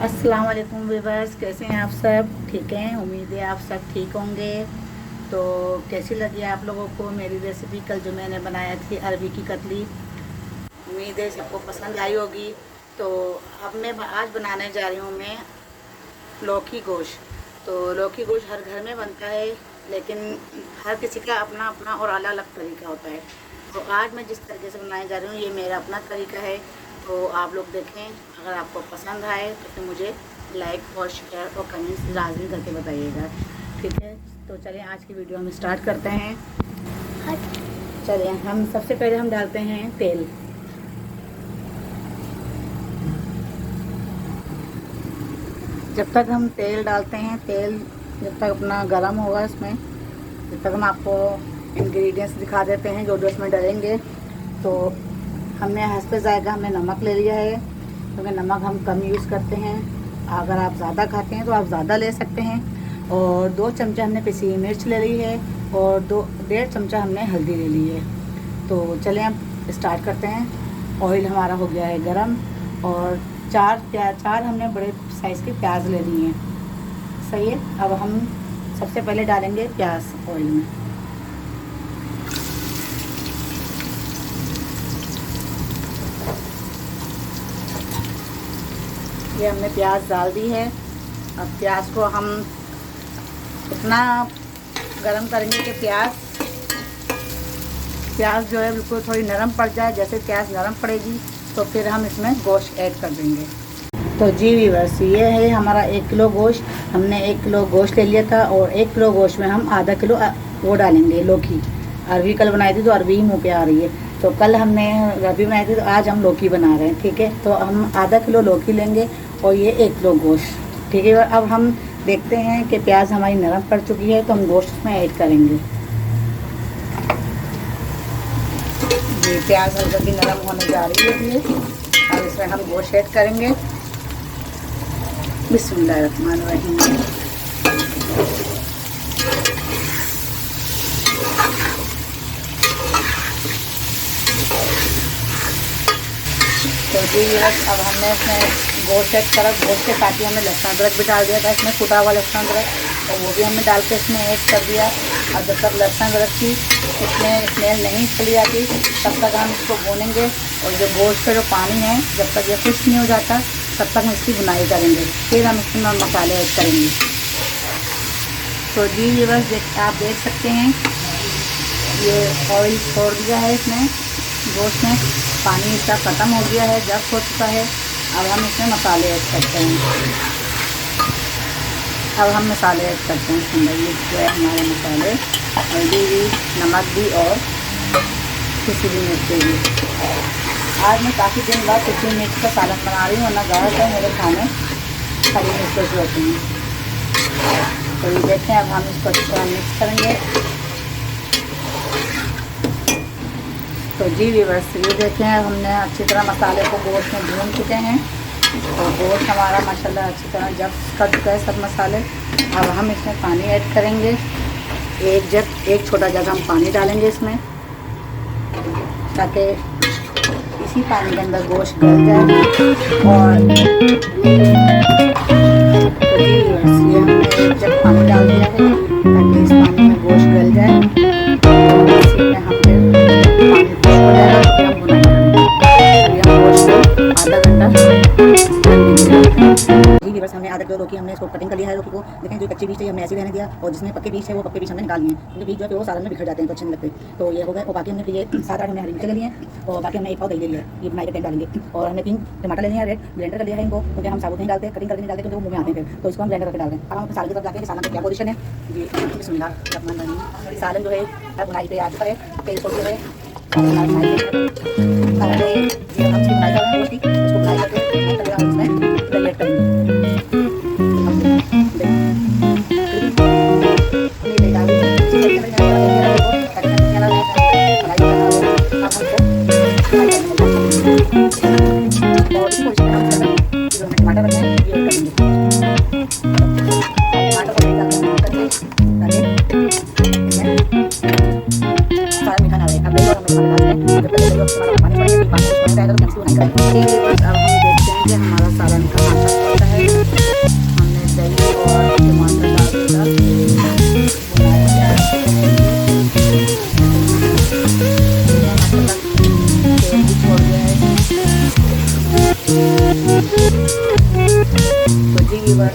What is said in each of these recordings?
अस्सलाम वालेकुम व्यूअर्स, कैसे हैं आप सब? ठीक हैं, उम्मीद है आप सब ठीक होंगे। तो कैसी लगी आप लोगों को मेरी रेसिपी कल जो मैंने बनाया थी अरबी की कतली? उम्मीद है सबको पसंद आई होगी। तो अब मैं आज बनाने जा रही हूँ मैं लौकी गोश्त। तो लौकी गोश्त हर घर में बनता है, लेकिन हर किसी का अपना अपना और अलग अलग तरीका होता है। तो आज मैं जिस तरीके से बनाने जा रही हूँ ये मेरा अपना तरीका है। तो आप लोग देखें, अगर आपको पसंद आए तो फिर मुझे लाइक और शेयर और कमेंट्स लाजमी करके बताइएगा, ठीक है? तो चलिए आज की वीडियो हम स्टार्ट करते हैं। चलिए हम सबसे पहले हम डालते हैं तेल। जब तक हम तेल डालते हैं, तेल जब तक अपना गर्म होगा इसमें, जब तक हम आपको इंग्रेडिएंट्स दिखा देते हैं जो जो इसमें डालेंगे। तो हमने हस्बे जायका हमने नमक ले लिया है, क्योंकि नमक हम कम यूज़ करते हैं। अगर आप ज़्यादा खाते हैं तो आप ज़्यादा ले सकते हैं। और 2 चमचा हमने पिसी हुई मिर्च ले ली है और 1.5 चमचा हमने हल्दी ले ली है। तो चलें अब स्टार्ट करते हैं। ऑयल हमारा हो गया है गरम और 4 हमने बड़े साइज़ के प्याज ले लिए हैं। सही है। अब हम सबसे पहले डालेंगे प्याज ऑयल में। ये हमने प्याज डाल दी है। अब प्याज को हम इतना गरम करेंगे कि प्याज जो है बिल्कुल थोड़ी नरम पड़ जाए। जैसे प्याज नरम पड़ेगी तो फिर हम इसमें गोश्त ऐड कर देंगे। तो जी व्यूअर्स, ये है हमारा 1 किलो गोश्त। हमने 1 किलो गोश्त ले लिया था और 1 किलो गोश्त में हम आधा किलो वो डालेंगे लौकी। अरबी कल बनाई थी तो अरबी ही मुँह पे आ रही है। तो कल हमने अरबी बनाई थी तो आज हम लौकी बना रहे हैं, ठीक है? तो हम आधा किलो लौकी लेंगे और ये 1 किलो गोश्त, ठीक है? अब हम देखते हैं कि प्याज हमारी नरम पड़ चुकी है तो हम गोश्त में ऐड करेंगे। ये प्याज हल्की नरम होने जा रही है ये। अब इसमें हम गोश्त ऐड करेंगे। बिस्मिल्लाहिर्रहमानिर्रहीम। तो जी अब हमने इसमें गोश्त ऐड करा। गोश्त के साथ ही हमने लहसुन अदरक भी डाल दिया था इसमें, कुटा हुआ लहसुन अदरक, और वो भी हमने डाल के इसमें ऐड कर दिया। और जब तक लहसुन अदरक की इसमें स्मेल नहीं चली जाती तब तक हम इसको भूनेंगे। और जो गोश्त का जो पानी है, जब तक ये खुश्क नहीं हो जाता तब तक हम इसकी भुनाई करेंगे। फिर हम इसमें मसाले ऐड करेंगे। तो जी ये बस आप देख सकते हैं ये ऑयल छोड़ दिया है इसमें, गोश्त में पानी इसका ख़त्म हो गया है, जब हो चुका है। अब हम इसमें मसाले ऐड करते हैं। अब हम मसाले ऐड करते हैं इसके अंदर। ये जो है हमारे मसाले, हल्दी भी, नमक भी और किसी भी मिर्ची भी। आज मैं काफ़ी दिन बाद किसी मिर्च का सालन बना रही हूँ, वरना ज़्यादातर मेरे खाने हरी मिर्च होते हैं। तो ये देखें, अब हम इसको अच्छी तरह मिक्स करेंगे। तो जी व्यूअर्स, ये देखें हमने अच्छी तरह मसाले को गोश्त में भून चुके हैं और गोश्त हमारा माशाल्लाह अच्छी तरह जब कर चुका है सब मसाले। अब हम इसमें पानी ऐड करेंगे। एक छोटा जग हम पानी डालेंगे इसमें, ताकि इसी पानी के अंदर गोश्त गल जाए। और तो जी व्यूअर्स, ये हमने 1 जग पानी डाल दिया है ताकि इस पानी में गोश्त गल जाए। और इसी में हम फिर पानी खुश्क हो जाएगा तो फिर हम भुनाई करेंगे। अभी हम गोश्त को आधा घंटा जी बस हमने आधा किलो लौकी हमने इसको कटिंग कर लिया है। लौकी को देखें, जो कच्चे बीज है हमने ऐसे रहने दिया, और जिसमें पक्के बीज है वो पक्के बीज हमने निकाल लिए हैं, क्योंकि बीज जो है वो सालन में बिखर जाते हैं तो अच्छे नहीं लगते। तो ये हो गए। और बाकी हमने ये 7-8 हमने हरी मिर्च ले लिए हैं और बाकी हमने 1 पाव दही ले लिया है, ये बनाई के टाइम डालेंगे। और हमने 3 टमाटर ले लिए हैं रेड, ब्लेंडर कर लिया है इनको, क्योंकि हम साबुत नहीं डालते, कटिंग करके नहीं डालते, क्योंकि वो मुँह में आते हैं फिर। तो इसको हम ब्लेंडर करके डाल दें। अब हम सालन की तरफ जाते हैं कि सालन का क्या पोजीशन है। जी बिस्मिल्लाह। सालन जो है बुनाई पे आ चुका है, तेल छोड़ दिया है। टमाटर रखें, ये करेंगे टमाटर को सारा मीठा ना रहे। अब देखो हम मसाले डालते हैं, जब तक देखो हमारा पानी पड़ेगा, पानी पड़ जाएगा तो हम इसको बनाएंगे। अब हम देखते हैं कि हमारा सालन का आटा पड़ता है। हमने दही और टमाटर डाल दिया, तेल भी छोड़ दिया है। तो जी बस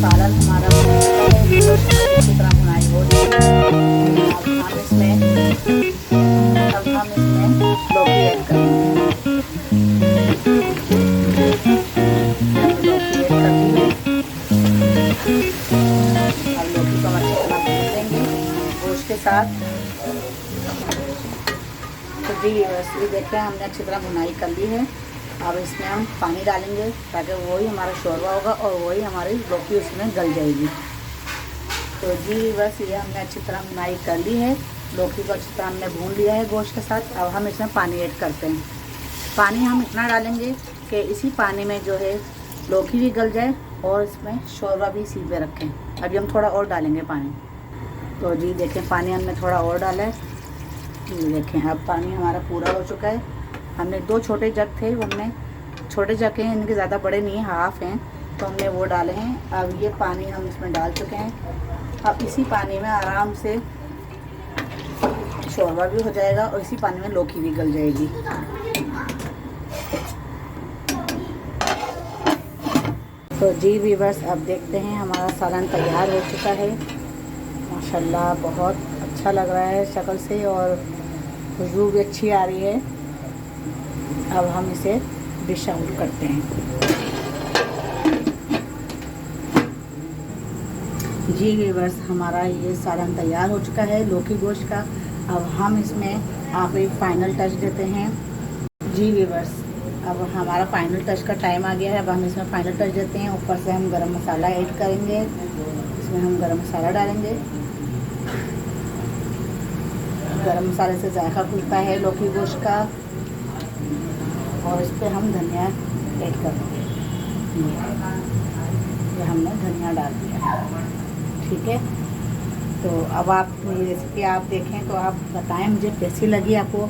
सालन हमारा अच्छी तरह भुनाई हो जाएगी। अब हम इसमें लौकी ऐड करेंगे। लौकी ऐड कर दी है। अब लौकी को हम अच्छी तरह भून देंगे गोश्त के साथ। तो जी बस ये देखें हमने अच्छी तरह भुनाई कर ली है। अब इसमें हम पानी डालेंगे ताकि वही हमारा शोरबा होगा और वही हमारी लौकी उसमें गल जाएगी। तो जी बस ये हमने अच्छी तरह भुनाई कर ली है। लौकी को अच्छी तरह हमने भून लिया है गोश्त के साथ। अब हम इसमें पानी ऐड करते हैं। पानी हम इतना डालेंगे कि इसी पानी में जो है लौकी भी गल जाए और इसमें शोरबा भी इसी पे रखें। अभी हम थोड़ा और डालेंगे पानी। तो जी देखें पानी हमने थोड़ा और डाला है। ये देखें अब पानी हमारा पूरा हो चुका है। हमने 2 छोटे जग थे, वो हमने छोटे जग हैं, इनके ज़्यादा बड़े नहीं हैं, हाफ़ हैं, तो हमने वो डाले हैं। अब ये पानी हम इसमें डाल चुके हैं। अब इसी पानी में आराम से शोरबा भी हो जाएगा और इसी पानी में लौकी भी गल जाएगी। तो जी व्यूअर्स अब देखते हैं हमारा सालन तैयार हो चुका है। माशाल्लाह बहुत अच्छा लग रहा है शक्ल से और खुशबू भी अच्छी आ रही है। अब हम इसे डिश आउट करते हैं। जी व्यूअर्स हमारा ये सालन तैयार हो चुका है लौकी गोश्त का। अब हम इसमें आप एक फ़ाइनल टच देते हैं। जी व्यूअर्स अब हमारा फ़ाइनल टच का टाइम आ गया है। अब हम इसमें फ़ाइनल टच देते हैं। ऊपर से हम गरम मसाला ऐड करेंगे। इसमें हम गरम मसाला डालेंगे। गरम मसाले से जायका खुलता है लौकी गोश्त का। और इस पर हम धनिया ऐड करेंगे। ये हमने धनिया डाल दिया, ठीक है। तो अब आप मेरी रेसिपी आप देखें तो आप बताएं मुझे कैसी लगी आपको,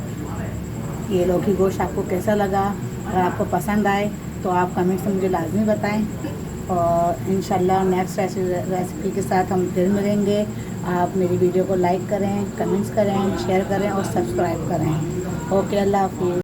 ये लौकी गोश्त आपको कैसा लगा। अगर आपको पसंद आए तो आप कमेंट से मुझे लाजमी बताएं। और इंशाल्लाह नेक्स्ट रेसिपी के साथ हम फिर मिलेंगे। आप मेरी वीडियो को लाइक करें, कमेंट्स करें, शेयर करें और सब्सक्राइब करें। ओके, अल्लाह हाफिज़।